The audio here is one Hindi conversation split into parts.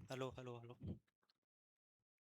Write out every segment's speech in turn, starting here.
Hello hello hello.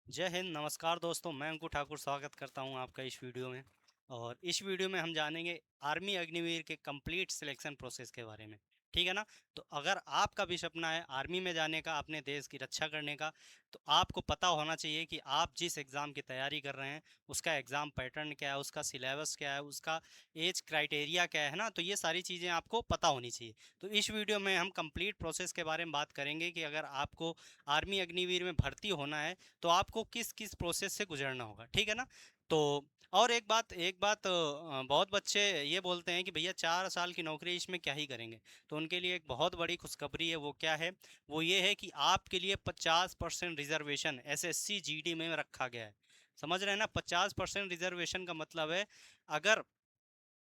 जय हिंद, नमस्कार दोस्तों, मैं अंकुर ठाकुर स्वागत करता हूं आपका इस वीडियो में। और इस वीडियो में हम जानेंगे आर्मी अग्निवीर के कंप्लीट सिलेक्शन प्रोसेस के बारे में। ठीक है ना। तो अगर आपका भी सपना है आर्मी में जाने का, अपने देश की रक्षा करने का, तो आपको पता होना चाहिए कि आप जिस एग्ज़ाम की तैयारी कर रहे हैं उसका एग्ज़ाम पैटर्न क्या है, उसका सिलेबस क्या है, उसका एज क्राइटेरिया क्या है ना। तो ये सारी चीज़ें आपको पता होनी चाहिए। तो इस वीडियो में हम कंप्लीट प्रोसेस के बारे में बात करेंगे कि अगर आपको आर्मी अग्निवीर में भर्ती होना है तो आपको किस किस प्रोसेस से गुजरना होगा। ठीक है ना। तो और एक बात बहुत बच्चे ये बोलते हैं कि भैया 4 साल की नौकरी, इसमें क्या ही करेंगे। तो उनके लिए एक बहुत बड़ी खुशखबरी है। वो क्या है? वो ये है कि आपके लिए 50% रिजर्वेशन एसएससी जीडी में रखा गया है। समझ रहे हैं ना। 50% रिजर्वेशन का मतलब है, अगर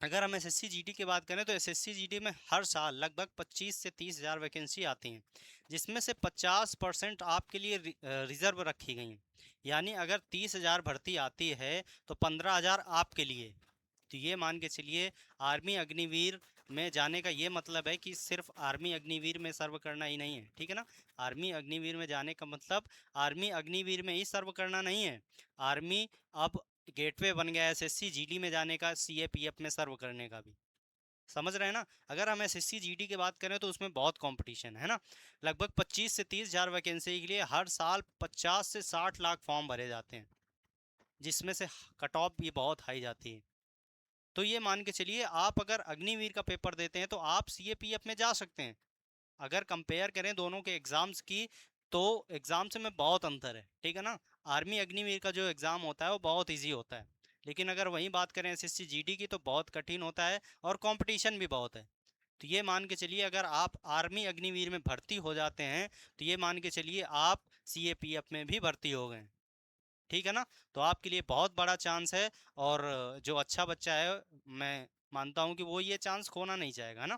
अगर हम एसएससी जीडी की बात करें तो एसएससी जीडी में हर साल लगभग 25 से 30 हज़ार वैकेंसी आती हैं, जिसमें से 50% आपके लिए रिजर्व रखी गई हैं। यानी अगर 30 हज़ार भर्ती आती है तो 15 हज़ार आपके लिए। तो ये मान के चलिए, आर्मी अग्निवीर में जाने का ये मतलब है कि सिर्फ आर्मी अग्निवीर में सर्व करना ही नहीं है। ठीक है ना। आर्मी अग्निवीर में जाने का मतलब आर्मी अग्निवीर में ही सर्व करना नहीं है। आर्मी अब गेटवे बन गया है एसएससी जीडी में जाने का, सीएपीएफ में सर्व करने का भी। समझ रहे हैं ना। अगर हम एसएससी जीडी की बात करें तो उसमें बहुत कंपटीशन है ना। लगभग 25 से 30 हज़ार वैकेंसी के लिए हर साल 50 से 60 लाख फॉर्म भरे जाते हैं, जिसमें से कट ऑफ भी बहुत हाई जाती है। तो ये मान के चलिए, आप अगर अग्निवीर का पेपर देते हैं तो आप सीएपीएफ में जा सकते हैं। अगर कंपेयर करें दोनों के एग्जाम्स की, तो एग्जाम्स में बहुत अंतर है। ठीक है ना। आर्मी अग्निवीर का जो एग्ज़ाम होता है वो बहुत इजी होता है, लेकिन अगर वहीं बात करें एसएससी जीडी की तो बहुत कठिन होता है और कंपटीशन भी बहुत है। तो ये मान के चलिए, अगर आप आर्मी अग्निवीर में भर्ती हो जाते हैं तो ये मान के चलिए आप सीएपीएफ में भी भर्ती हो गए। ठीक है ना। तो आपके लिए बहुत बड़ा चांस है। और जो अच्छा बच्चा है, मैं मानता हूँ कि वो ये चांस खोना नहीं चाहेगा ना।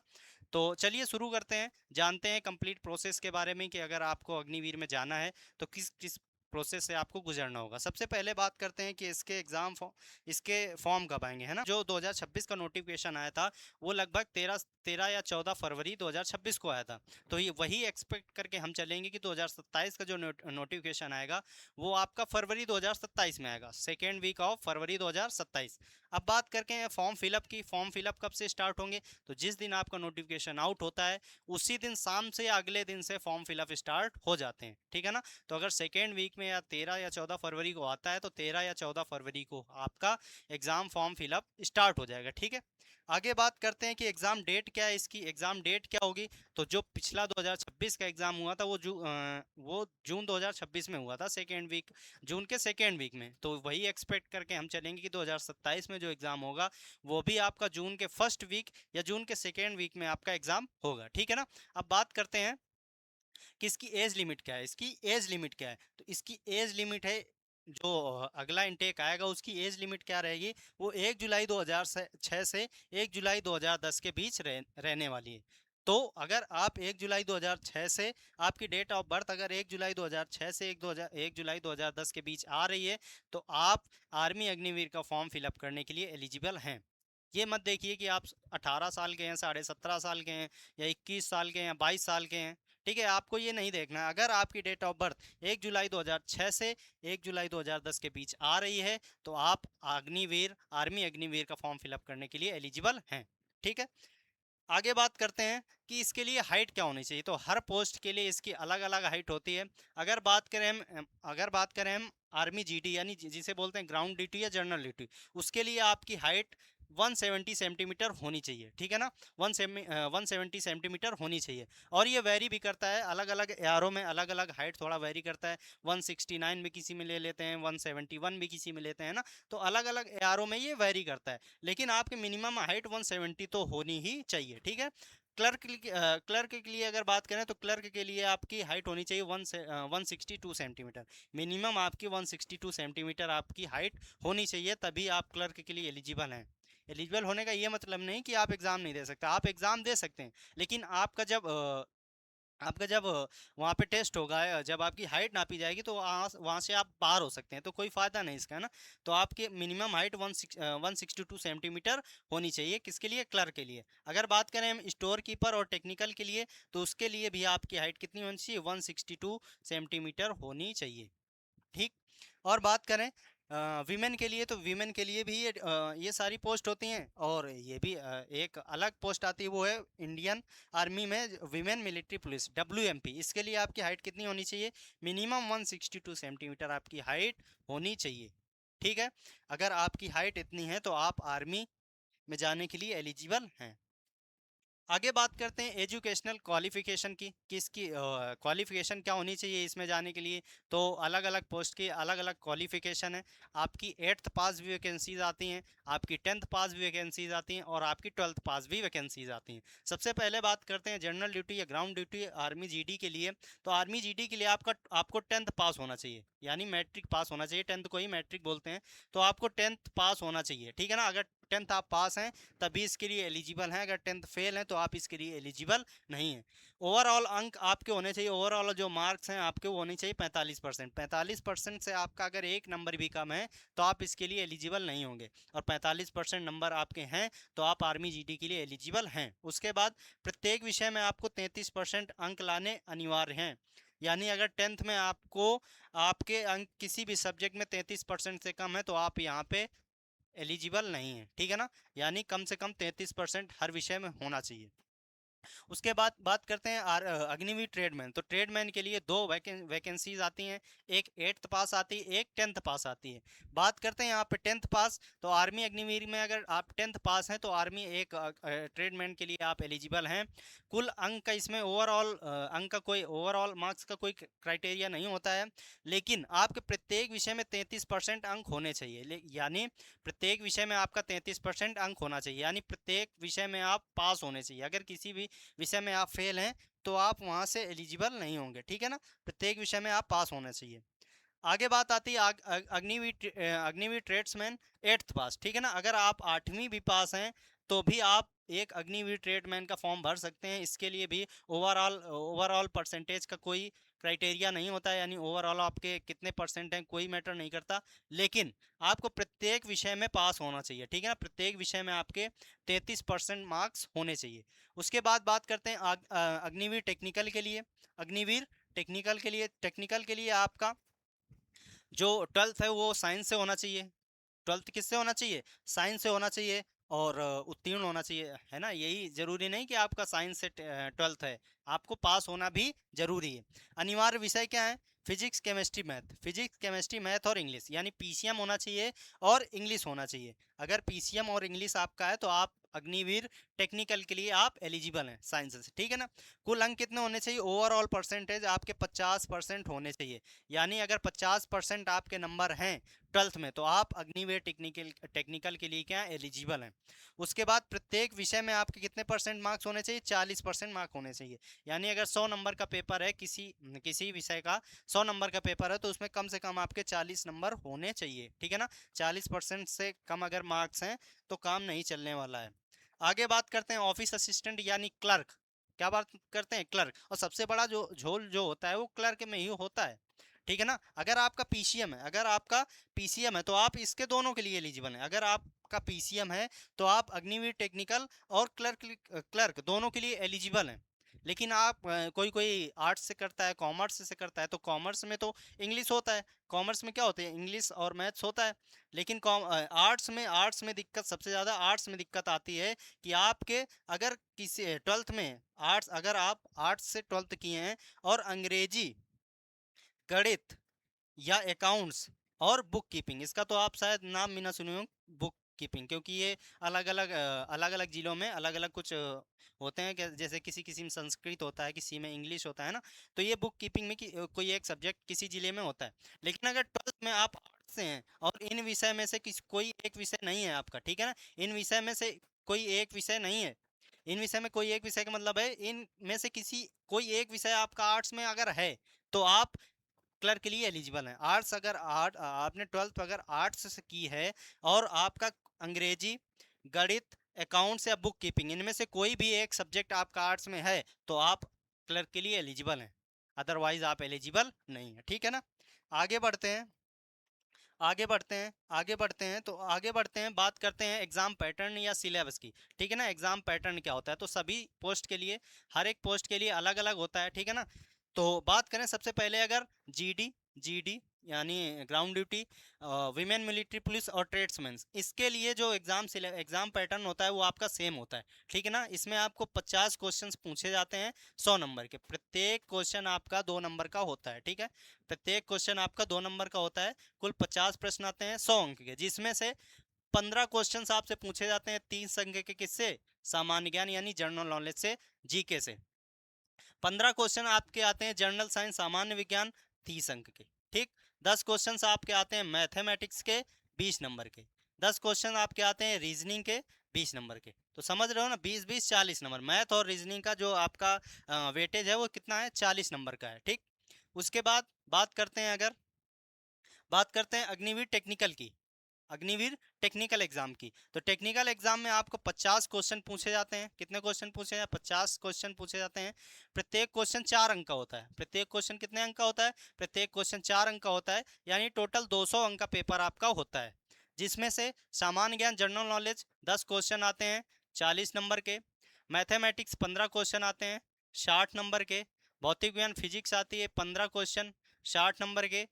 तो चलिए शुरू करते हैं, जानते हैं कंप्लीट प्रोसेस के बारे में कि अगर आपको अग्निवीर में जाना है तो किस किस प्रोसेस से आपको गुजरना होगा। सबसे पहले बात करते हैं कि इसके फॉर्म कब आएंगे, है ना। जो 2026 का नोटिफिकेशन आया था वो लगभग 13 या 14 फरवरी 2026 को आया था। तो ये वही एक्सपेक्ट करके हम चलेंगे कि 2027 का जो नोटिफिकेशन आएगा वो आपका फरवरी 2027 में आएगा, सेकेंड वीक ऑफ फरवरी 2027। अब बात करके हैं फॉर्म फिलअप की। फॉर्म फिलअप कब से स्टार्ट होंगे? तो जिस दिन आपका नोटिफिकेशन आउट होता है उसी दिन शाम से या अगले दिन से फॉर्म फिलअप स्टार्ट हो जाते हैं। ठीक है ना। तो अगर सेकेंड वीक में या 13 या 14 फरवरी को आता है तो 13 या 14 फरवरी को आपका एग्जाम फॉर्म फिलअप स्टार्ट हो जाएगा। ठीक है। आगे बात करते हैं कि एग्जाम डेट क्या है, इसकी एग्जाम डेट क्या होगी। तो जो पिछला 2026 का एग्जाम हुआ था वो जून 2026 में हुआ था, सेकेंड वीक, जून के सेकेंड वीक में। तो वही एक्सपेक्ट करके हम चलेंगे कि 2027 में जो एग्जाम होगा वो भी आपका जून के फर्स्ट वीक या जून के सेकेंड वीक में आपका एग्जाम होगा। ठीक है ना। अब बात करते हैं कि इसकी एज लिमिट क्या है। इसकी एज लिमिट क्या है? तो इसकी एज लिमिट है, जो अगला इनटेक आएगा उसकी एज लिमिट क्या रहेगी, वो 1 जुलाई 2006 से 1 जुलाई 2010 के बीच रहने वाली है। तो अगर आप 1 जुलाई 2006 से, आपकी डेट ऑफ बर्थ अगर 1 जुलाई 2006 से 1 जुलाई 2010 के बीच आ रही है तो आप आर्मी अग्निवीर का फॉर्म फिलअप करने के लिए एलिजिबल हैं। ये मत देखिए कि आप 18 साल के हैं, 17.5 साल के हैं, या 21 साल के हैं, या 22 साल के हैं। ठीक है, आपको ये नहीं देखना है। अगर आपकी डेट ऑफ बर्थ 1 जुलाई 2006 से 1 जुलाई 2010 के बीच आ रही है तो आप अग्निवीर, आर्मी अग्निवीर का फॉर्म फिलअप करने के लिए एलिजिबल हैं। ठीक है। आगे बात करते हैं कि इसके लिए हाइट क्या होनी चाहिए। तो हर पोस्ट के लिए इसकी अलग अलग हाइट होती है। अगर बात करें हम आर्मी जीडी, यानी जिसे बोलते हैं ग्राउंड ड्यूटी या जनरल ड्यूटी, उसके लिए आपकी हाइट 170 सेंटीमीटर होनी चाहिए। ठीक है ना। 170 सेंटीमीटर होनी चाहिए। और ये वेरी भी करता है, अलग अलग एआरओ में अलग अलग हाइट थोड़ा वेरी करता है। 169 में किसी में ले लेते हैं, 171 भी किसी में लेते हैं ना। तो अलग अलग एआरओ में ये वेरी करता है, लेकिन आपकी मिनिमम हाइट 170 तो होनी ही चाहिए। ठीक है। क्लर्क के लिए अगर बात करें तो क्लर्क के लिए आपकी हाइट होनी चाहिए 162 सेंटीमीटर। मिनिमम आपकी 162 सेंटीमीटर आपकी हाइट होनी चाहिए, तभी आप क्लर्क के लिए एलिजिबल हैं। एलिजिबल होने का ये मतलब नहीं कि आप एग्ज़ाम नहीं दे सकते, आप एग्ज़ाम दे सकते हैं, लेकिन आपका जब आपका जब वहाँ पे टेस्ट होगा, जब आपकी हाइट नापी जाएगी तो वहाँ से आप बाहर हो सकते हैं, तो कोई फ़ायदा नहीं इसका, है ना। तो आपकी मिनिमम हाइट 162 सेंटीमीटर होनी चाहिए, किसके लिए? क्लर्क के लिए। अगर बात करें हम स्टोर कीपर और टेक्निकल के लिए, तो उसके लिए भी आपकी हाइट कितनी होनी चाहिए? 162 सेंटीमीटर होनी चाहिए। ठीक। और बात करें वीमेन के लिए, तो वीमेन के लिए भी ये सारी पोस्ट होती हैं, और ये भी एक अलग पोस्ट आती है, वो है इंडियन आर्मी में वीमेन मिलिट्री पुलिस, WMP। इसके लिए आपकी हाइट कितनी होनी चाहिए? मिनिमम 162 सेंटीमीटर आपकी हाइट होनी चाहिए। ठीक है। अगर आपकी हाइट इतनी है तो आप आर्मी में जाने के लिए एलिजिबल हैं। आगे बात करते हैं एजुकेशनल क्वालिफिकेशन की, कि इसकी क्वालिफिकेशन क्या होनी चाहिए इसमें जाने के लिए। तो अलग अलग पोस्ट की अलग अलग क्वालिफिकेशन है। आपकी 8th पास भी वैकेंसीज आती हैं, आपकी 10th पास भी वैकेंसीज आती हैं, और आपकी 12th पास भी वैकेंसीज आती हैं। सबसे पहले बात करते हैं जनरल ड्यूटी या ग्राउंड ड्यूटी आर्मी जीडी के लिए। तो आर्मी जीडी के लिए आपको 10th पास होना चाहिए, यानी मैट्रिक पास होना चाहिए, 10th को ही मैट्रिक बोलते हैं। तो आपको 10th पास होना चाहिए, ठीक है ना। अगर 10th आप पास हैं तभी इसके लिए एलिजिबल हैं, अगर 10th फेल हैं तो आप इसके लिए एलिजिबल नहीं हैं। ओवरऑल अंक आपके होने चाहिए, ओवरऑल जो मार्क्स हैं आपके वो होने चाहिए 45%। 45% से आपका अगर एक नंबर भी कम है तो आप इसके लिए एलिजिबल नहीं होंगे, और 45% नंबर आपके हैं तो आप आर्मी जीडी के लिए एलिजिबल हैं। उसके बाद प्रत्येक विषय में आपको 33% अंक लाने अनिवार्य हैं, यानी अगर 10th में आपको आपके अंक किसी भी सब्जेक्ट में 33% से कम है तो आप यहाँ पे एलिजिबल नहीं है, ठीक है ना। यानी कम से कम 33% हर विषय में होना चाहिए। उसके बाद बात करते हैं अग्निवीर ट्रेडमैन। तो ट्रेडमैन के लिए दो वैकेंसीज आती हैं, एक 8th पास आती है, एक 10th पास आती है। बात करते हैं यहाँ पे 10th पास। तो आर्मी अग्निवीर में अगर आप 10th पास हैं तो आर्मी एक ट्रेडमैन के लिए आप एलिजिबल हैं। कुल अंक का इसमें ओवरऑल अंक का कोई ओवरऑल मार्क्स का कोई क्राइटेरिया नहीं होता है, लेकिन आपके प्रत्येक विषय में 33% अंक होने चाहिए, यानी प्रत्येक विषय में आपका 33% अंक होना चाहिए, यानी प्रत्येक विषय में आप पास होने चाहिए। अगर किसी भी विषय में आप फेल हैं तो आप वहां से एलिजिबल नहीं होंगे, ठीक है ना। प्रत्येक विषय में आप पास होना चाहिए। आगे बात आती है अग्निवीर ट्रेड्समैन 8th पास, ठीक है ना। अगर आप 8वीं भी पास हैं तो भी आप एक अग्निवीर ट्रेडमैन का फॉर्म भर सकते हैं। इसके लिए भी ओवरऑल परसेंटेज का कोई क्राइटेरिया नहीं होता है, यानी ओवरऑल आपके कितने परसेंट हैं कोई मैटर नहीं करता, लेकिन आपको प्रत्येक विषय में पास होना चाहिए, ठीक है ना। प्रत्येक विषय में आपके 33% मार्क्स होने चाहिए। उसके बाद बात करते हैं अग्निवीर टेक्निकल के लिए। अग्निवीर टेक्निकल के लिए आपका जो 12th है वो साइंस से होना चाहिए। 12th किससे होना चाहिए? साइंस से होना चाहिए, और उत्तीर्ण होना चाहिए, है ना। यही जरूरी नहीं कि आपका साइंस से 12th है, आपको पास होना भी जरूरी है। अनिवार्य विषय क्या है? फिजिक्स केमिस्ट्री मैथ और इंग्लिश, यानी पीसीएम होना चाहिए और इंग्लिश होना चाहिए। अगर पीसीएम और इंग्लिश आपका है तो आप अग्निवीर टेक्निकल के लिए आप एलिजिबल हैं साइंस से, ठीक है ना। कुल अंक कितने होने चाहिए? ओवरऑल परसेंटेज आपके 50% होने चाहिए, यानी अगर 50% आपके नंबर हैं 12th में तो आप अग्निवीर टेक्निकल के लिए क्या एलिजिबल हैं। उसके बाद प्रत्येक विषय में आपके कितने परसेंट मार्क्स होने चाहिए? 40% मार्क होने चाहिए, यानी अगर 100 नंबर का पेपर है, किसी किसी विषय का 100 नंबर का पेपर है तो उसमें कम से कम आपके 40 नंबर होने चाहिए, ठीक है ना। 40% से कम अगर मार्क्स हैं तो काम नहीं चलने वाला है। आगे बात करते हैं ऑफिस असिस्टेंट यानी क्लर्क। क्या बात करते हैं? क्लर्क। और सबसे बड़ा जो झोल जो होता है वो क्लर्क में ही होता है, ठीक है ना। अगर आपका पीसीएम है तो आप इसके दोनों के लिए एलिजिबल हैं। अगर आपका पीसीएम है तो आप अग्निवीर टेक्निकल और क्लर्क दोनों के लिए एलिजिबल हैं। लेकिन आप कोई कोई आर्ट्स से करता है, कॉमर्स से करता है, तो कॉमर्स में तो इंग्लिश होता है, कॉमर्स में क्या होते हैं? इंग्लिश और मैथ्स होता है। लेकिन आर्ट्स में दिक्कत, सबसे ज़्यादा आर्ट्स में दिक्कत आती है कि आपके अगर किसी 12th में आर्ट्स, अगर आप आर्ट्स से 12th किए हैं और अंग्रेजी, गणित या अकाउंट्स और बुक कीपिंग, इसका तो आप शायद नाम भी ना सुने हो, बुक कीपिंग, क्योंकि ये अलग अलग जिलों में अलग अलग कुछ होते हैं, जैसे किसी किसी में संस्कृत होता है, किसी में इंग्लिश होता है ना। तो ये बुक कीपिंग में कोई एक सब्जेक्ट किसी जिले में होता है। लेकिन अगर 12th में आप आर्ट्स से हैं और इन विषय में से कोई एक विषय नहीं है आपका, ठीक है ना, इन विषय में से कोई एक विषय नहीं है, इन विषय में कोई एक विषय का मतलब है इन में से किसी कोई एक विषय आपका आर्ट्स में अगर है तो आप क्लर्क के लिए एलिजिबल हैं। आर्ट्स अगर आपने 12th अगर आर्ट्स से की है और आपका अंग्रेजी, गणित, अकाउंट्स या बुक कीपिंग, इनमें से कोई भी एक सब्जेक्ट आपका आर्ट्स में है तो आप क्लर्क के लिए एलिजिबल हैं, अदरवाइज आप एलिजिबल नहीं है, ठीक है ना। आगे बढ़ते हैं, आगे बढ़ते हैं, आगे बढ़ते हैं, तो आगे बढ़ते हैं, बात करते हैं एग्जाम पैटर्न या सिलेबस की, ठीक है ना। एग्जाम पैटर्न क्या होता है, तो सभी पोस्ट के लिए, हर एक पोस्ट के लिए अलग अलग होता है, ठीक है ना। तो बात करें सबसे पहले अगर जीडी यानी ground duty, women military police और ट्रेड्समैन, इसके लिए जो एग्जाम पैटर्न होता है वो आपका सेम होता है, ठीक है ना। इसमें आपको 50 क्वेश्चंस पूछे जाते हैं 100 नंबर के, प्रत्येक क्वेश्चन आपका 2 नंबर का होता है, ठीक है। प्रत्येक क्वेश्चन आपका 2 नंबर का होता है। कुल 50 प्रश्न आते हैं 100 अंक के, जिसमें से 15 क्वेश्चन आपसे पूछे जाते हैं 30 अंक के, किससे, सामान्य ज्ञान यानी जनरल नॉलेज से, जीके से। 15 क्वेश्चन आपके आते हैं जनरल साइंस सामान्य विज्ञान 30 अंक के, ठीक। 10 क्वेश्चन आपके आते हैं मैथमेटिक्स के 20 नंबर के, 10 क्वेश्चन आपके आते हैं रीजनिंग के 20 नंबर के। तो समझ रहे हो ना, 20 20 40 नंबर, मैथ और रीजनिंग का जो आपका वेटेज है वो कितना है, 40 नंबर का है, ठीक। उसके बाद बात करते हैं, अगर बात करते हैं अग्निवीर टेक्निकल की, अग्निवीर टेक्निकल एग्जाम की, तो टेक्निकल एग्जाम में आपको 50 क्वेश्चन पूछे जाते हैं। कितने क्वेश्चन पूछे जाते हैं, 50 क्वेश्चन पूछे जाते हैं। प्रत्येक क्वेश्चन 4 अंक का होता है। प्रत्येक क्वेश्चन कितने अंक का होता है, प्रत्येक क्वेश्चन 4 अंक का होता है, यानी टोटल 200 अंक का पेपर आपका होता है। जिसमें से सामान्य ज्ञान जनरल नॉलेज 10 क्वेश्चन आते हैं 40 नंबर के, मैथमेटिक्स 15 क्वेश्चन आते हैं 60 नंबर के, भौतिक विज्ञान फिजिक्स आती है 15 क्वेश्चन 60 नंबर के,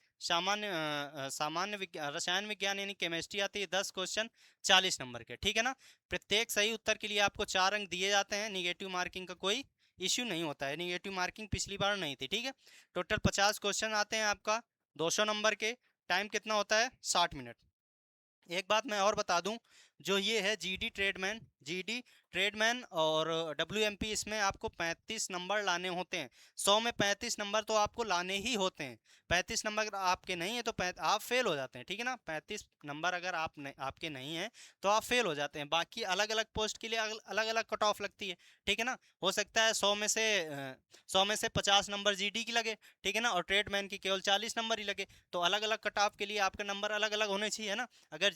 रसायन विज्ञान यानी केमिस्ट्री आती है 10 क्वेश्चन 40 नंबर के, ठीक है ना। प्रत्येक सही उत्तर के लिए आपको 4 अंक दिए जाते हैं, निगेटिव मार्किंग का कोई इश्यू नहीं होता है, निगेटिव मार्किंग पिछली बार नहीं थी, ठीक है। टोटल 50 क्वेश्चन आते हैं आपका 200 नंबर के, टाइम कितना होता है, 60 मिनट। एक बात मैं और बता दूं, जो ये है जीडी ट्रेडमैन और डब्ल्यूएमपी, इसमें आपको 35 नंबर लाने होते हैं। 100 में 35 नंबर तो आपको लाने ही होते हैं। 35 नंबर अगर आपके नहीं है तो आप फेल हो जाते हैं, ठीक है ना। 35 नंबर अगर आपके नहीं है तो आप फेल हो जाते हैं। बाकी अलग अलग पोस्ट के लिए अलग अलग कट ऑफ लगती है, ठीक है ना। हो सकता है 100 में से 50 नंबर जीडी की लगे, ठीक है ना, और ट्रेडमैन की केवल 40 नंबर ही लगे। तो अलग अलग कट ऑफ के लिए आपके नंबर अलग अलग होने चाहिए ना। अगर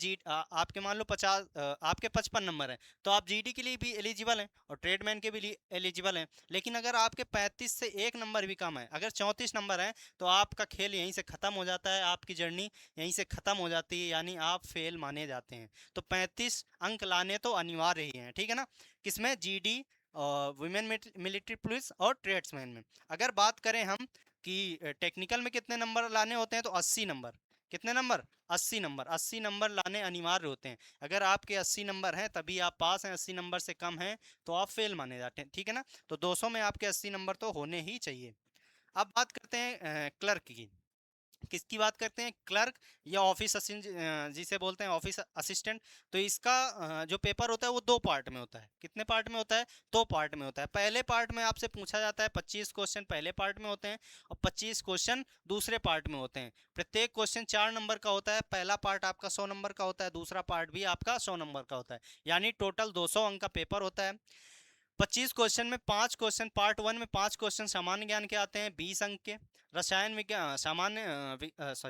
आपके मान लो 55 नंबर है, तो आप जीडी के लिए भी एलिजिबल हैं और ट्रेडमैन के भी लिए एलिजिबल हैं। लेकिन अगर आपके 35 से एक नंबर भी कम है, अगर 34 नंबर है, तो आपका खेल यहीं से ख़त्म हो जाता है, आपकी जर्नी यहीं से ख़त्म हो जाती है, यानी आप फेल माने जाते हैं। तो 35 अंक लाने तो अनिवार्य ही हैं, ठीक है ना। किसमें, जीडी, वुमेन मिलिट्री पुलिस और ट्रेड्समैन में। अगर बात करें हम कि टेक्निकल में कितने नंबर लाने होते हैं, तो 80 नंबर। कितने नंबर, 80 नंबर। 80 नंबर लाने अनिवार्य होते हैं। अगर आपके 80 नंबर हैं तभी आप पास हैं, 80 नंबर से कम हैं तो आप फेल माने जाते हैं, ठीक है ना। तो 200 में आपके 80 नंबर तो होने ही चाहिए। अब बात करते हैं क्लर्क की। किसकी बात करते हैं, क्लर्क या ऑफिस जिसे बोलते हैं ऑफिस असिस्टेंट। तो इसका जो पेपर होता है वो 2 पार्ट में होता है। कितने पार्ट में होता है, 2 पार्ट में होता है। पहले पार्ट में आपसे पूछा जाता है 25 क्वेश्चन पहले पार्ट में होते हैं और 25 क्वेश्चन दूसरे पार्ट में होते हैं। प्रत्येक क्वेश्चन 4 नंबर का होता है। पहला पार्ट आपका 100 नंबर का होता है, दूसरा पार्ट भी आपका 100 नंबर का होता है, यानी टोटल 200 अंक का पेपर होता है। 25 क्वेश्चन में 5 क्वेश्चन, पार्ट 1 में 5 क्वेश्चन सामान्य ज्ञान के आते हैं 20 अंक के। रसायन विज्ञान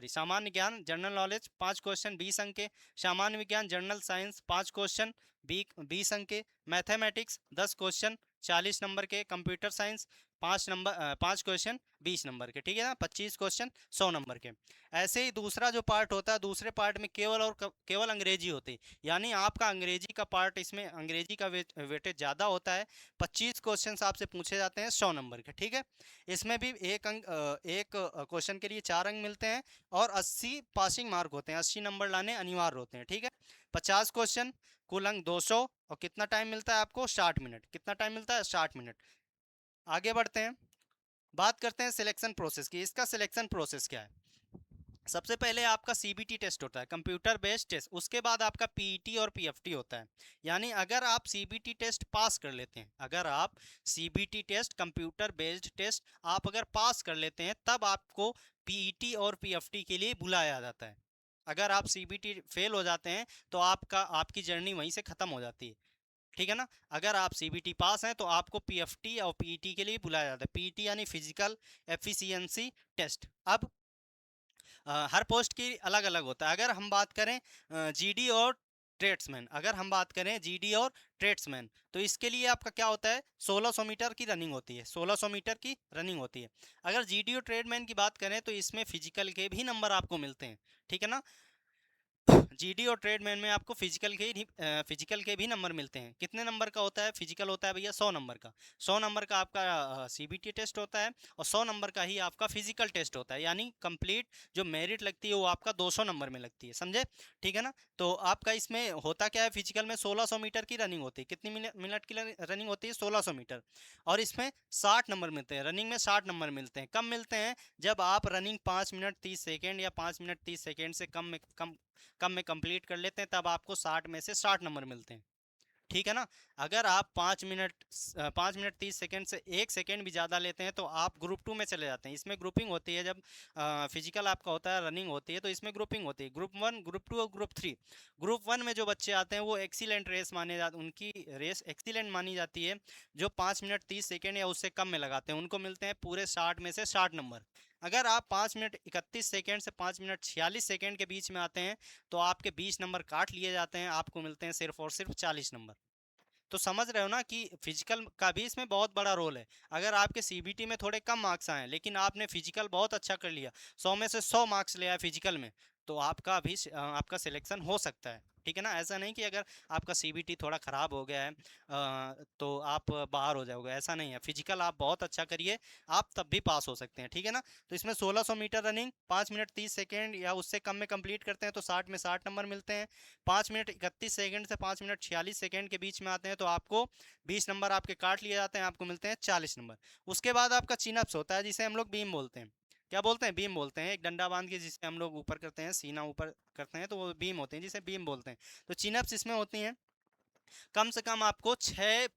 सामान्य ज्ञान जनरल नॉलेज 5 क्वेश्चन 20 अंक के। सामान्य विज्ञान जनरल साइंस 5 क्वेश्चन 20 अंक के। मैथमेटिक्स 10 क्वेश्चन 40 नंबर के। कंप्यूटर साइंस 5 क्वेश्चन 20 नंबर के, ठीक है ना। 25 क्वेश्चन 100 नंबर के। ऐसे ही दूसरा जो पार्ट होता है, दूसरे पार्ट में केवल अंग्रेजी होती है, यानी आपका अंग्रेजी का पार्ट, इसमें अंग्रेजी का वेटेज ज़्यादा होता है। 25 क्वेश्चंस आपसे पूछे जाते हैं 100 नंबर के, ठीक है। इसमें भी एक क्वेश्चन के लिए 4 अंक मिलते हैं और 80 पासिंग मार्क होते हैं, 80 नंबर लाने अनिवार्य होते हैं, ठीक है। 50 क्वेश्चन, कुल अंक 200, और कितना टाइम मिलता है आपको, 60 मिनट। कितना टाइम मिलता है, 60 मिनट। आगे बढ़ते हैं, बात करते हैं सिलेक्शन प्रोसेस की। इसका सिलेक्शन प्रोसेस क्या है, सबसे पहले आपका सीबीटी टेस्ट होता है, कंप्यूटर बेस्ड टेस्ट। उसके बाद आपका पीईटी और पीएफटी होता है। यानी अगर आप सीबीटी टेस्ट पास कर लेते हैं, अगर आप CBT test, computer based test, आप अगर पास कर लेते हैं, तब आपको पीईटी और पीएफटी के लिए बुलाया जाता है। अगर आप सीबीटी फेल हो जाते हैं तो आपकी जर्नी वहीं से ख़त्म हो जाती है, ठीक है ना। अगर आप सीबीटी पास हैं तो आपको पीएफटी और पीईटी के लिए बुलाया जाता है। पीईटी यानी फिजिकल एफिशिएंसी टेस्ट। अब हर पोस्ट की अलग अलग होता है। अगर हम बात करें जीडी और ट्रेड्समैन, अगर हम बात करें जीडी और ट्रेड्समैन, तो इसके लिए आपका क्या होता है, 1600 मीटर की रनिंग होती है, 1600 मीटर की रनिंग होती है। अगर जीडी और ट्रेडमैन की बात करें तो इसमें फिजिकल के भी नंबर आपको मिलते हैं, ठीक है ना। जीडी और ट्रेडमैन में आपको फिजिकल के भी नंबर मिलते हैं। कितने नंबर का होता है फिजिकल, होता है भैया 100 नंबर का। 100 नंबर का आपका सीबीटी टेस्ट होता है, और 100 नंबर का ही आपका फिजिकल टेस्ट होता है, यानी कंप्लीट जो मेरिट लगती है वो आपका 200 नंबर में लगती है, समझे, ठीक है ना। तो आपका इसमें होता क्या है, फिजिकल में 1600 मीटर की रनिंग होती है। कितनी मिनट की रनिंग होती है, 1600 मीटर। और इसमें 60 नंबर मिलते हैं, रनिंग में 60 नंबर मिलते हैं। कब मिलते हैं, जब आप रनिंग 5 मिनट 30 सेकेंड या 5 मिनट 30 सेकेंड से कम में कंप्लीट कर लेते हैं, तब आपको 60 में से 60 नंबर मिलते हैं, ठीक है ना। अगर आप 5 मिनट 30 सेकंड से 1 सेकंड भी ज़्यादा लेते हैं तो आप ग्रुप 2 में चले जाते हैं। इसमें ग्रुपिंग होती है, जब फिजिकल आपका होता है, रनिंग होती है, तो इसमें ग्रुपिंग होती है, ग्रुप 1, ग्रुप 2 और ग्रुप 3। ग्रुप 1 में जो बच्चे आते हैं वो एक्सीलेंट रेस माने जाते, उनकी रेस एक्सीलेंट मानी जाती है, जो 5 मिनट 30 सेकेंड या उससे कम में लगाते हैं, उनको मिलते हैं पूरे 60 में से 60 नंबर। अगर आप 5 मिनट 31 सेकेंड से 5 मिनट 46 सेकेंड के बीच में आते हैं तो आपके 20 नंबर काट लिए जाते हैं, आपको मिलते हैं सिर्फ और सिर्फ 40 नंबर। तो समझ रहे हो ना कि फिजिकल का भी इसमें बहुत बड़ा रोल है। अगर आपके सीबीटी में थोड़े कम मार्क्स आए लेकिन आपने फिजिकल बहुत अच्छा कर लिया, 100 में से 100 मार्क्स ले आए फिजिकल में, तो आपका सिलेक्शन हो सकता है, ठीक है ना। ऐसा नहीं कि अगर आपका सीबीटी थोड़ा ख़राब हो गया है तो आप बाहर हो जाओगे, ऐसा नहीं है। फिजिकल आप बहुत अच्छा करिए, आप तब भी पास हो सकते हैं, ठीक है ना। तो इसमें 1600 मीटर रनिंग 5 मिनट 30 सेकेंड या उससे कम में कंप्लीट करते हैं तो 60 में 60 नंबर मिलते हैं। 5 मिनट 31 सेकंड से 5 मिनट 46 सेकंड के बीच में आते हैं तो आपको 20 नंबर आपके काट लिए जाते हैं, आपको मिलते हैं 40 नंबर। उसके बाद आपका चिनअप्स होता है, जिसे हम लोग बीम बोलते हैं। क्या बोलते हैं, बीम बोलते हैं। एक डंडा बांध के जिससे हम लोग ऊपर करते हैं, सीना ऊपर करते हैं, तो वो बीम होते हैं, जिसे बीम बोलते हैं। तो चिनअप्स इसमें होती हैं, कम से कम आपको 6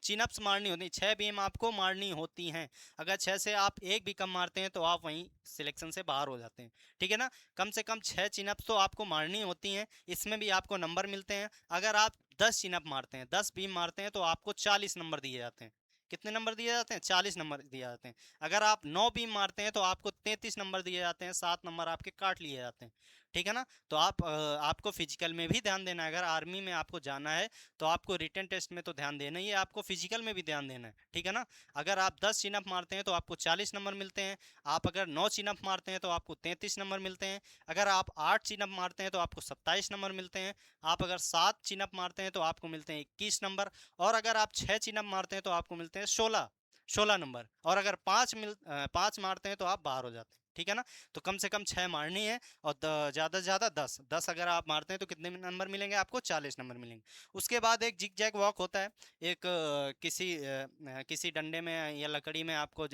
चिनअप्स मारनी होती है, 6 बीम आपको मारनी होती हैं। अगर 6 से आप एक भी कम मारते हैं तो आप वहीं सिलेक्शन से बाहर हो जाते हैं, ठीक है ना। कम से कम 6 चिनअप्स तो आपको मारनी होती हैं, इसमें भी आपको नंबर मिलते हैं। अगर आप 10 चिनअप मारते हैं, 10 बीम मारते हैं, तो आपको 40 नंबर दिए जाते हैं। कितने नंबर दिए जाते हैं, 40 नंबर दिए जाते हैं। अगर आप 9 बीम मारते हैं तो आपको 33 नंबर दिए जाते हैं, 7 नंबर आपके काट लिए जाते हैं, ठीक है ना। तो आपको फिजिकल में भी ध्यान देना है। अगर आर्मी में आपको जाना है तो आपको रिटन टेस्ट में तो ध्यान देना ही है, आपको फिजिकल में भी ध्यान देना है, ठीक है ना। अगर आप 10 चिनअप मारते हैं तो आपको 40 नंबर मिलते हैं। आप अगर 9 चिनअप मारते हैं तो आपको 33 नंबर मिलते हैं। अगर आप 8 चिनअप मारते हैं तो आपको 27 नंबर मिलते हैं। आप अगर 7 चिनअप मारते हैं तो आपको मिलते हैं 21 नंबर। और अगर आप 6 चिनअप मारते हैं तो आपको मिलते हैं 16 नंबर। और अगर 5 मारते हैं तो आप बाहर हो जाते हैं, ठीक है ना। तो कम से कम 6 मारनी है, और ज़्यादा से ज़्यादा 10 अगर आप मारते हैं तो कितने नंबर मिलेंगे आपको, 40 नंबर मिलेंगे। उसके बाद एक जिग जैग वॉक होता है। एक किसी डंडे में या लकड़ी में आपको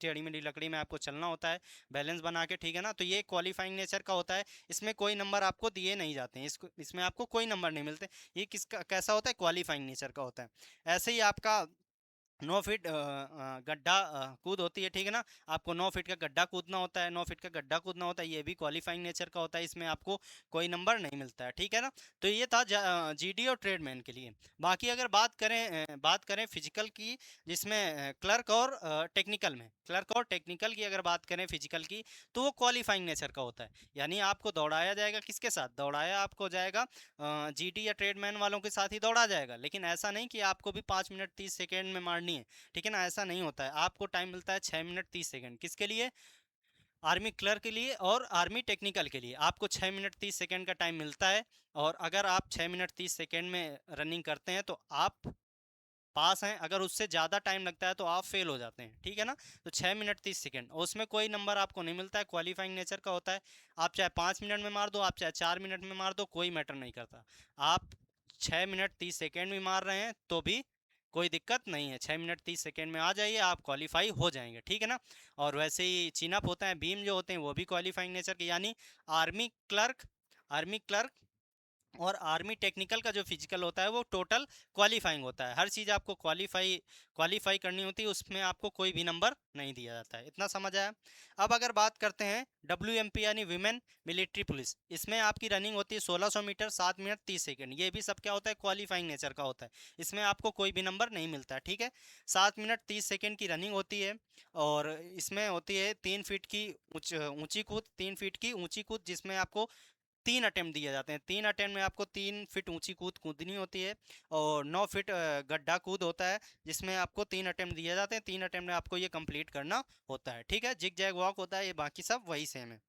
टेढ़ी मेढ़ी लकड़ी में आपको चलना होता है, बैलेंस बना के, ठीक है ना। तो ये क्वालिफाइंग नेचर का होता है, इसमें कोई नंबर आपको दिए नहीं जाते हैं, इसमें आपको कोई नंबर नहीं मिलते। ये किसका कैसा होता है, क्वालिफाइंग नेचर का होता है। ऐसे ही आपका 9 फीट गड्ढा कूद होती है, ठीक है ना। आपको 9 फीट का गड्ढा कूदना होता है, 9 फीट का गड्ढा कूदना होता है, ये भी क्वालिफाइंग नेचर का होता है, इसमें आपको कोई नंबर नहीं मिलता है, ठीक है ना। तो ये था जीडी और ट्रेडमैन के लिए। बाकी अगर बात करें फिजिकल की, जिसमें क्लर्क और टेक्निकल में, क्लर्क और टेक्निकल की अगर बात करें फिजिकल की, तो वो क्वालिफाइंग नेचर का होता है। यानी आपको दौड़ाया जाएगा, किसके साथ दौड़ाया आपको जाएगा, जीडी या ट्रेडमैन वालों के साथ ही दौड़ा जाएगा। लेकिन ऐसा नहीं कि आपको भी 5 मिनट 30 सेकेंड में मारनी है, ठीक है ना, ऐसा नहीं होता है। आपको टाइम मिलता है 6 मिनट 30 सेकेंड, किसके लिए, आर्मी क्लर्क के लिए और आर्मी टेक्निकल के लिए आपको 6 मिनट 30 सेकेंड का टाइम मिलता है। और अगर आप 6 मिनट 30 सेकेंड में रनिंग करते हैं तो आप पास हैं, अगर उससे ज़्यादा टाइम लगता है तो आप फेल हो जाते हैं, ठीक है ना। तो 6 मिनट 30 सेकेंड, उसमें कोई नंबर आपको नहीं मिलता है, क्वालिफाइंग नेचर का होता है। आप चाहे 5 मिनट में मार दो, आप चाहे 4 मिनट में मार दो, कोई मैटर नहीं करता। आप 6 मिनट 30 सेकेंड में मार रहे हैं तो भी कोई दिक्कत नहीं है, 6 मिनट 30 सेकेंड में आ जाइए, आप क्वालिफाई हो जाएंगे, ठीक है ना। और वैसे ही चिनअप होता है, बीम जो होते हैं वो भी क्वालिफाइंग नेचर के, यानी आर्मी क्लर्क आर्मी क्लर्क और आर्मी टेक्निकल का जो फिजिकल होता है वो टोटल क्वालिफाइंग होता है। हर चीज़ आपको क्वालिफाई करनी होती है, उसमें आपको कोई भी नंबर नहीं दिया जाता है। इतना समझ आया। अब अगर बात करते हैं WMP यानी विमेन मिलिट्री पुलिस, इसमें आपकी रनिंग होती है 1600 मीटर 7 मिनट 30 सेकेंड। ये भी सब क्या होता है, क्वालिफाइंग नेचर का होता है, इसमें आपको कोई भी नंबर नहीं मिलता है, ठीक है। 7 मिनट 30 सेकेंड की रनिंग होती है, और इसमें होती है 3 फीट की ऊंची कूद, 3 फीट की ऊंची कूद, जिसमें आपको 3 अटेम्प्ट दिए जाते हैं। 3 अटेम्प्ट में आपको 3 फीट ऊंची कूद कूदनी होती है और 9 फीट गड्ढा कूद होता है, जिसमें आपको 3 अटेम्प्ट दिए जाते हैं। 3 अटेम्प्ट में आपको ये कंप्लीट करना होता है, ठीक है। जिग जैग वॉक होता है, ये बाकी सब वही सेम है।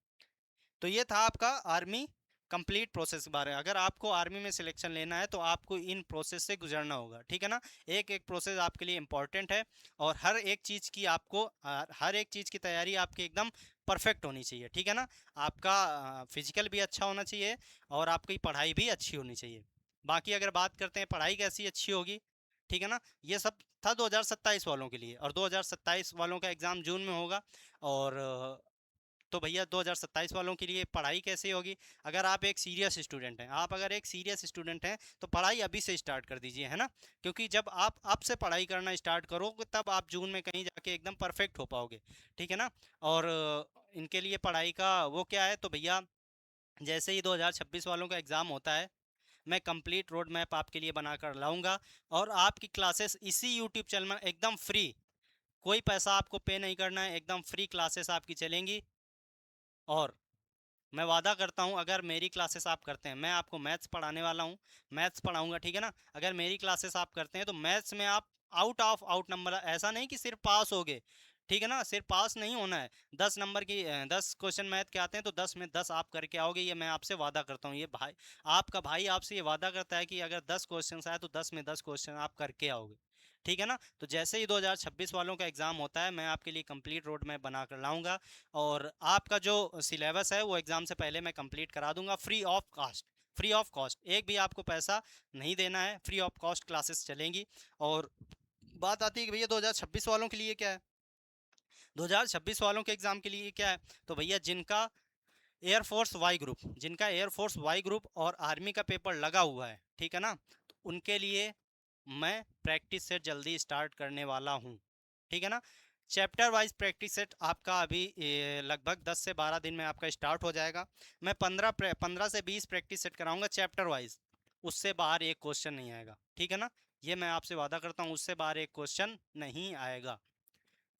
तो ये था आपका आर्मी कंप्लीट प्रोसेस के बारे में। अगर आपको आर्मी में सिलेक्शन लेना है तो आपको इन प्रोसेस से गुजरना होगा, ठीक है ना। एक एक प्रोसेस आपके लिए इंपॉर्टेंट है और हर एक चीज़ की आपको हर एक चीज़ की तैयारी आपकी एकदम परफेक्ट होनी चाहिए, ठीक है ना। आपका फिजिकल भी अच्छा होना चाहिए और आपकी पढ़ाई भी अच्छी होनी चाहिए। बाकी अगर बात करते हैं पढ़ाई कैसी अच्छी होगी, ठीक है ना, ये सब था 2027 वालों के लिए। और 2027 वालों का एग्ज़ाम जून में होगा। और तो भैया 2027 वालों के लिए पढ़ाई कैसे होगी। अगर आप एक सीरियस स्टूडेंट हैं, आप अगर एक सीरियस स्टूडेंट हैं तो पढ़ाई अभी से स्टार्ट कर दीजिए, है ना। क्योंकि जब आप अब से पढ़ाई करना स्टार्ट करोगे तब आप जून में कहीं जाके एकदम परफेक्ट हो पाओगे, ठीक है ना। और इनके लिए पढ़ाई का वो क्या है, तो भैया जैसे ही 2026 वालों का एग्ज़ाम होता है, मैं कंप्लीट रोड मैप आपके लिए बनाकर लाऊंगा। और आपकी क्लासेस इसी यूट्यूब चैनल में एकदम फ्री, कोई पैसा आपको पे नहीं करना है, एकदम फ्री क्लासेस आपकी चलेंगी। और मैं वादा करता हूँ अगर मेरी क्लासेस आप करते हैं, मैं आपको मैथ्स पढ़ाने वाला हूँ, मैथ्स पढ़ाऊंगा, ठीक है ना। अगर मेरी क्लासेस आप करते हैं तो मैथ्स में आप आउट ऑफ आउट नंबर, ऐसा नहीं कि सिर्फ पास हो गए, ठीक है ना, सिर्फ पास नहीं होना है। 10 नंबर की 10 क्वेश्चन मैथ के आते हैं तो 10 में 10 आप करके आओगे, ये मैं आपसे वादा करता हूँ। ये भाई, आपका भाई आपसे ये वादा करता है कि अगर 10 क्वेश्चन आए तो 10 में 10 क्वेश्चन आप करके आओगे, ठीक है ना। तो जैसे ही 2026 वालों का एग्ज़ाम होता है मैं आपके लिए कंप्लीट रोड मैप बना कर लाऊंगा और आपका जो सिलेबस है वो एग्ज़ाम से पहले मैं कंप्लीट करा दूंगा free of cost. Free of cost, एक भी आपको पैसा नहीं देना है, फ्री ऑफ कॉस्ट क्लासेस चलेंगी। और बात आती है कि भैया 2026 वालों के लिए क्या है, 2026 वालों के एग्ज़ाम के लिए क्या है, तो भैया जिनका एयरफोर्स वाई ग्रुप, जिनका एयरफोर्स वाई ग्रुप और आर्मी का पेपर लगा हुआ है, ठीक है ना, तो उनके लिए मैं प्रैक्टिस सेट जल्दी स्टार्ट करने वाला हूँ, ठीक है ना। चैप्टर वाइज प्रैक्टिस सेट आपका अभी लगभग 10 से 12 दिन में आपका स्टार्ट हो जाएगा। मैं 15 से 20 प्रैक्टिस सेट कराऊंगा चैप्टर वाइज, उससे बाहर एक क्वेश्चन नहीं आएगा, ठीक है ना। ये मैं आपसे वादा करता हूँ, उससे बाहर एक क्वेश्चन नहीं आएगा।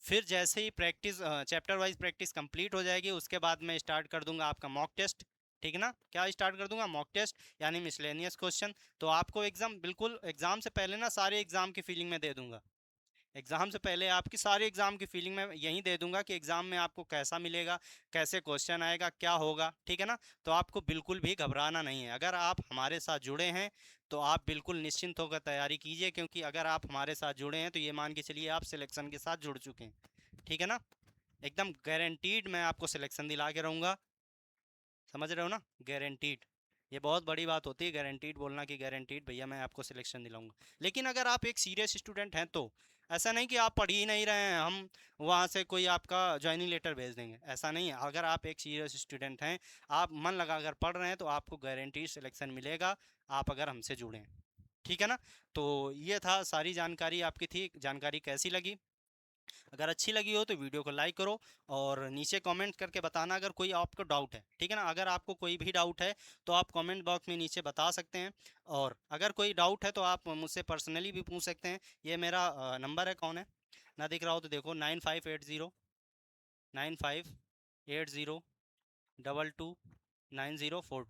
फिर जैसे ही practice chapter wise practice complete हो जाएगी उसके बाद मैं स्टार्ट कर दूंगा आपका मॉक टेस्ट, ठीक है ना। क्या स्टार्ट कर दूंगा, मॉक टेस्ट, यानी मिसलेनियस क्वेश्चन। तो आपको एग्जाम, बिल्कुल एग्जाम से पहले ना सारे एग्जाम की फीलिंग में दे दूंगा। एग्जाम से पहले आपकी सारी एग्जाम की फीलिंग में यही दे दूंगा कि एग्जाम में आपको कैसा मिलेगा, कैसे क्वेश्चन आएगा, क्या होगा, ठीक है ना। तो आपको बिल्कुल भी घबराना नहीं है। अगर आप हमारे साथ जुड़े हैं तो आप बिल्कुल निश्चिंत होकर तैयारी कीजिए, क्योंकि अगर आप हमारे साथ जुड़े हैं तो ये मान के चलिए आप सिलेक्शन के साथ जुड़ चुके हैं, ठीक है ना। एकदम गारंटीड मैं आपको सिलेक्शन दिला के रहूँगा, समझ रहे हो ना, गारंटीड। ये बहुत बड़ी बात होती है गारंटीड बोलना, कि गारंटीड भैया मैं आपको सिलेक्शन दिलाऊंगा। लेकिन अगर आप एक सीरियस स्टूडेंट हैं तो ऐसा नहीं कि आप पढ़ ही नहीं रहे हैं, हम वहाँ से कोई आपका ज्वाइनिंग लेटर भेज देंगे, ऐसा नहीं है। अगर आप एक सीरियस स्टूडेंट हैं, आप मन लगा कर पढ़ रहे हैं, तो आपको गारंटीड सिलेक्शन मिलेगा, आप अगर हमसे जुड़ें, ठीक है ना। तो ये था, सारी जानकारी आपकी थी। जानकारी कैसी लगी, अगर अच्छी लगी हो तो वीडियो को लाइक करो और नीचे कमेंट करके बताना अगर कोई आपको डाउट है, ठीक है ना। अगर आपको कोई भी डाउट है तो आप कमेंट बॉक्स में नीचे बता सकते हैं। और अगर कोई डाउट है तो आप मुझसे पर्सनली भी पूछ सकते हैं। ये मेरा नंबर है, कौन है ना दिख रहा हो तो देखो, 9580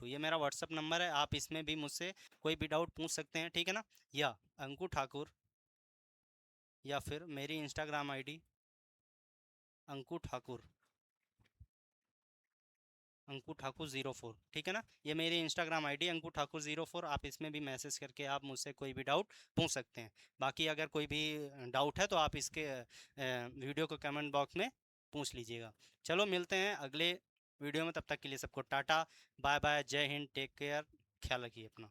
ये मेरा व्हाट्सअप नंबर है। आप इसमें भी मुझसे कोई भी डाउट पूछ सकते हैं, ठीक है ना। या अंकु ठाकुर, या फिर मेरी इंस्टाग्राम आईडी अंकु ठाकुर, अंकु ठाकुर 04, ठीक है ना। ये मेरी इंस्टाग्राम आईडी अंकु ठाकुर 04, आप इसमें भी मैसेज करके आप मुझसे कोई भी डाउट पूछ सकते हैं। बाकी अगर कोई भी डाउट है तो आप इसके वीडियो को कमेंट बॉक्स में पूछ लीजिएगा। चलो मिलते हैं अगले वीडियो में, तब तक के लिए सबको टाटा बाय बाय, जय हिंद, टेक केयर, ख्याल रखिए अपना।